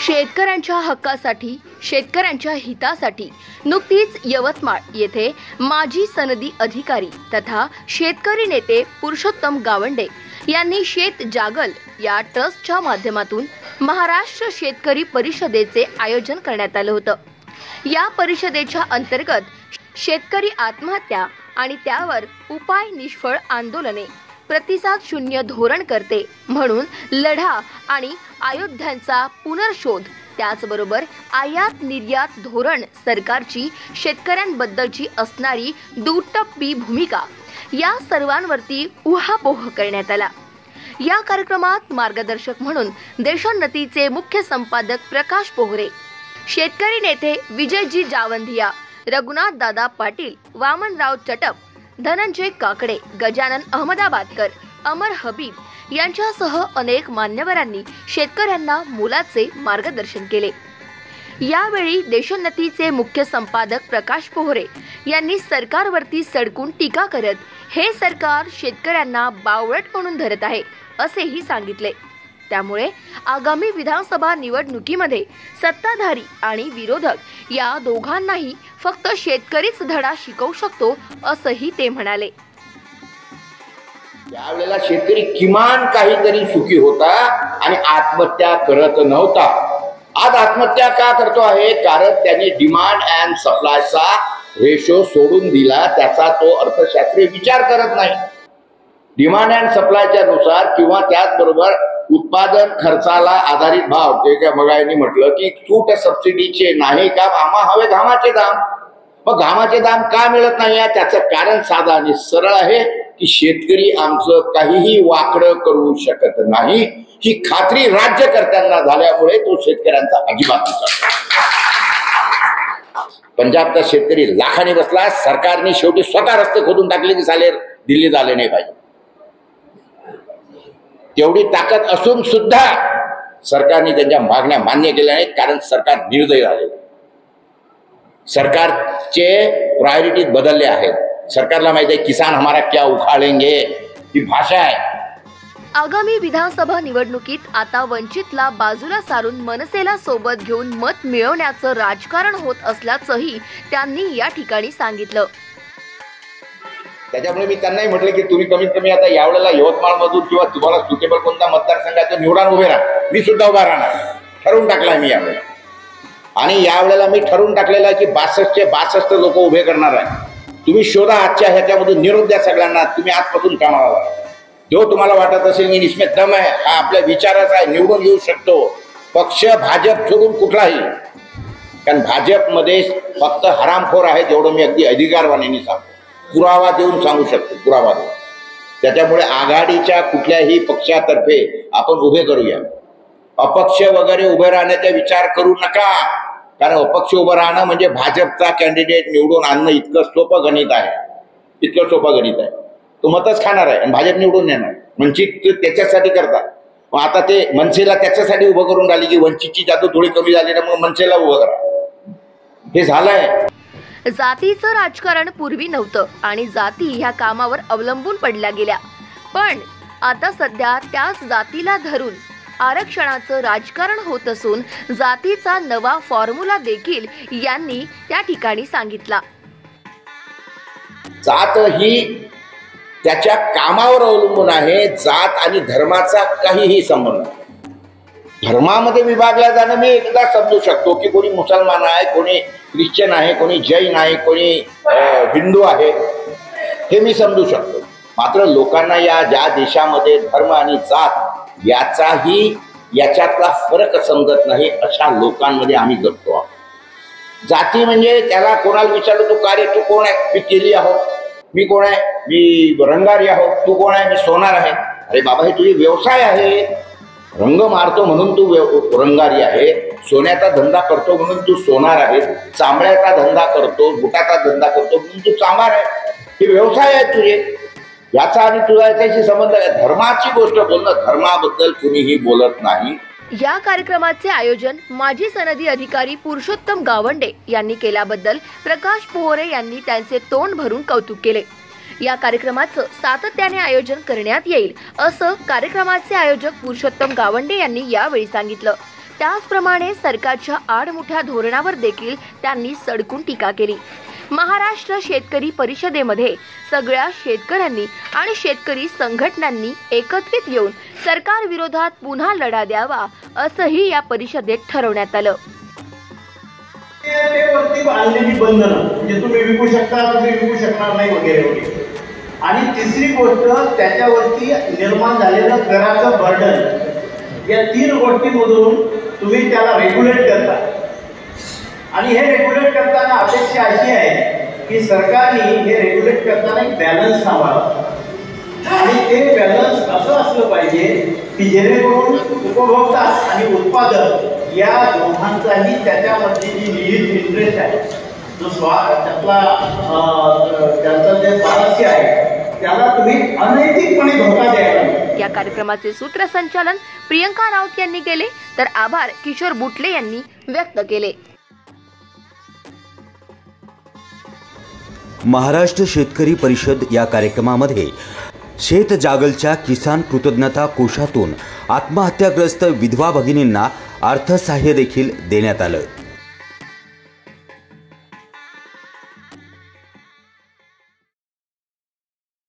शेतकऱ्यांच्या हक्कासाठी, शेतकऱ्यांच्या हितासाठी नुकतीच यवतमाळ येथे माजी सनदी अधिकारी तथा शेतकरी नेते पुरुषोत्तम गावंडे यांनी शेत जागल या ट्रस्टच्या माध्यमातून महाराष्ट्र शेतकरी परिषदेचे आयोजन करण्यात आले होते। या परिषदेच्या अंतर्गत शेतकरी आत्महत्या आणि त्यावर उपाय निष्फळ आंदोलने, प्रतिसाद शून्य धोरण करते म्हणून लढा आणि अयोध्यांचा पुनर्शोध, त्याचबरोबर आयात निर्यात धोरण सरकारची शेतकऱ्यांबद्दलची असणारी दुटप्पी भूमिका या सर्वांवरती उहापोह करण्यात आला। या कार्यक्रमात मार्गदर्शक म्हणून देशोन्नतीचे मुख्य संपादक प्रकाश पोहरे, शेतकरी नेते विजयजी जावंधिया, रघुनाथ दादा पाटील, वामनराव चटप, धनंजय काकडे, गजानन अहमदाबादकर, अमर हबीब यांच्यासह अनेक मान्यवरांनी शेतकऱ्यांना मोलाचे मार्गदर्शन केले। यावेळी देशोन्नतीचे मुख्य संपादक प्रकाश पोहरे यांनी सरकारवरती सडकून टीका करत हे सरकार शेतकऱ्यांना बावळट म्हणून धरत आहे असेही सांगितले। त्यामुळे आगामी विधानसभा निवडणुकीमध्ये सत्ताधारी आणि विरोधक या दोघांनाही फक्त शेतकरीच धडा शिकवू शकतो असंही ते म्हणाले। यावेळेला शेतकरी किमान काहीतरी सुखी होता आणि आत्महत्या करत नव्हता। आज आत्महत्या का करतो आहे? कारण त्यांनी डिमांड अँड सप्लायचा रेशो सोडून दिला, त्याचा तो अर्थशास्त्रीय विचार करत नाही। डिमांड अँड सप्लायच्या नुसार किंवा त्याचबरोबर उत्पादन खर्चाला आधारित भाव, ते काय मगायांनी म्हटलं की सूट सबसिडीचे नाही का, आम्हा हवे घामाचे दाम। मग घामाचे दाम का मिळत नाही? त्याचं कारण साधा आणि सरळ आहे की शेतकरी आमचं काहीही वाकडं करू शकत नाही, ही खात्री राज्यकर्त्यांना झाल्यामुळे तो शेतकऱ्यांचा अजिबात नाही। पंजाबचा शेतकरी लाखाने बसला, सरकारने शेवटी स्वतः रस्ते खोदून टाकले की साले दिल्ली झाले नाही पाहिजे। तेवढी ताकद असून सुद्धा सरकारने त्यांच्या मागण्या मान्य केल्या नाहीत, कारण सरकार निर्दयी झाले। सरकारचे प्रायोरिटीज बदलले आहेत। सरकारला माहिती आहे किसान हमारा क्या उखाडेंगे, ही भाषा आहे। आगामी विधानसभा निवडणुकीत आता वंचितला बाजूला सारून मनसेला सोबत घेऊन मत मिळवण्याचं राजकारण होत असल्याचंही त्यांनी या ठिकाणी सांगितलं। त्याच्यामुळे मी त्यांनाही म्हटले की तुम्ही कमीत कमी आता यावेळेला यवतमाळ मधून किंवा तुम्हाला सुटेबल कोणता मतदारसंघाचं निवडून उभे राहा, मी सुद्धा उभा राहणार, ठरवून टाकलाय मी यावेळेला। आणि यावेळेला मी ठरवून टाकलेलं आहे की 62 लोक उभे करणार आहे। तुम्ही शोधा आजच्या ह्याच्यामधून, निरोप द्या सगळ्यांना, तुम्ही आजपासून कामाला लागा। जो तुम्हाला वाटत असेल की इसमें दम आहे, हा आपल्या विचाराचा आहे, निवडून येऊ शकतो, पक्ष भाजप सोडून कुठलाही, कारण भाजपमध्ये फक्त हरामखोर आहे, जेवढं मी अगदी अधिकारवाणीने सांगतो, पुरावा देऊन सांगू शकतो, पुरावा देऊन। त्याच्यामुळे आघाडीच्या कुठल्याही पक्षातर्फे आपण उभे करूया, अपक्ष वगैरे उभे राहण्याचा विचार करू नका, कारण अपक्ष उभं राहणं म्हणजे भाजपचा कॅन्डिडेट निवडून आणणं इतकं सोपं गणित आहे, इतकं सोपं गणित आहे। तो मतच खाणार आहे आणि भाजप निवडून येणार। वंचित त्याच्यासाठी करतात, मग आता ते मनसेला त्याच्यासाठी उभं करून राहिली की वंचितची जादू थोडी कमी झाली ना, मग मनसेला उभं करा, हे झालंय। जातीचं राजकारण पूर्वी नव्हतं आणि जाती ह्या कामावर अवलंबून पडल्या गेल्या, पण आता सध्या त्याच जातीला धरून आरक्षणाचं राजकारण होत असून जातीचा नवा फॉर्म्युला देखील यांनी त्या ठिकाणी सांगितला। जात ही त्याच्या कामावर अवलंबून आहे, जात आणि धर्माचा काहीही संबंध नाही। धर्मामध्ये विभागला जाणं मी एकदा समजू शकतो की कोणी मुसलमान आहे, कोणी ख्रिश्चन आहे, कोणी जैन आहे, कोणी हिंदू आहे, हे मी समजू शकतो। मात्र लोकांना या ज्या देशामध्ये धर्म आणि जात याच्यातला फरक समजत नाही, अशा लोकांमध्ये आम्ही जगतो आहोत। जाती म्हणजे त्याला कोणाला विचारलं तू का रे, तू कोण आहे? मी केली आहो, मी कोण आहे? मी रंगारी आहो, तू कोण आहे? मी सोनार आहे। अरे बाबा, हे तुझे व्यवसाय आहे, रंग मारतो म्हणून तू रंगारी आहे, सोन्याचा धंदा करतो म्हणून तू सोनार आहे, चांबड्याचा धंदा करतो, बुटाचा धंदा करतो म्हणून तू चांबार आहे, हे व्यवसाय आहे तुझे। याचा आणि तुझा याच्याशी संबंध आहे? धर्माची गोष्ट बोलणं, धर्माबद्दल कुणीही बोलत नाही। या कार्यक्रमाचे आयोजन माजी सनदी अधिकारी पुरुषोत्तम गावंडे यांनी केल्याबद्दल प्रकाश पोहरे यांनी त्यांचे तोंड भरून कौतुक केले। या कार्यक्रमाचं सातत्याने आयोजन करण्यात येईल असं कार्यक्रमाचे आयोजक पुरुषोत्तम गावंडे यांनी यावेळी सांगितलं। त्याचप्रमाणे सरकारच्या आडमुठ्या धोरणावर देखील त्यांनी सडकून टीका केली। महाराष्ट्र शेतकरी परिषदेमध्ये सगळ्या शेतकऱ्यांनी आणि शेतकरी संघटनांनी एकत्रित येऊन सरकार विरोधात पुन्हा लढा द्यावा असंही या परिषदेत ठरवण्यात आलं। वरती आणलेली बंधनं म्हणजे तुम्ही विकू शकता, तुम्ही विकू शकणार नाही वगैरे वगैरे। आणि तिसरी गोष्ट त्याच्यावरती निर्माण झालेलं कराचं बर्डन, या 3 गोष्टींमधून तुम्ही त्याला रेग्युलेट करता। आणि हे रेग्युलेट करताना अपेक्षा अशी आहे की सरकारने हे रेग्युलेट करताना एक बॅलन्स सांभाळावा आणि ते बॅलन्स असं असलं पाहिजे की जेणेकरून उपभोक्ता आणि उत्पादक या दोघांचाही त्याच्यामध्ये जी निहित इंटरेस्ट आहे, जो त्यांचं जे स्वारस्य आहे त्याला तुम्ही अनैतिकपणे धोका द्यायला। या कार्यक्रमाचे सूत्रसंचालन प्रियंका राऊत यांनी केले, तर आभार किशोर बुटले यांनी व्यक्त केले। महाराष्ट्र शेतकरी परिषद या कार्यक्रमामध्ये शेत जागलच्या किसान कृतज्ञता कोशातून आत्महत्याग्रस्त विधवा भगिनींना अर्थसहाय्य देखील देण्यात आलं।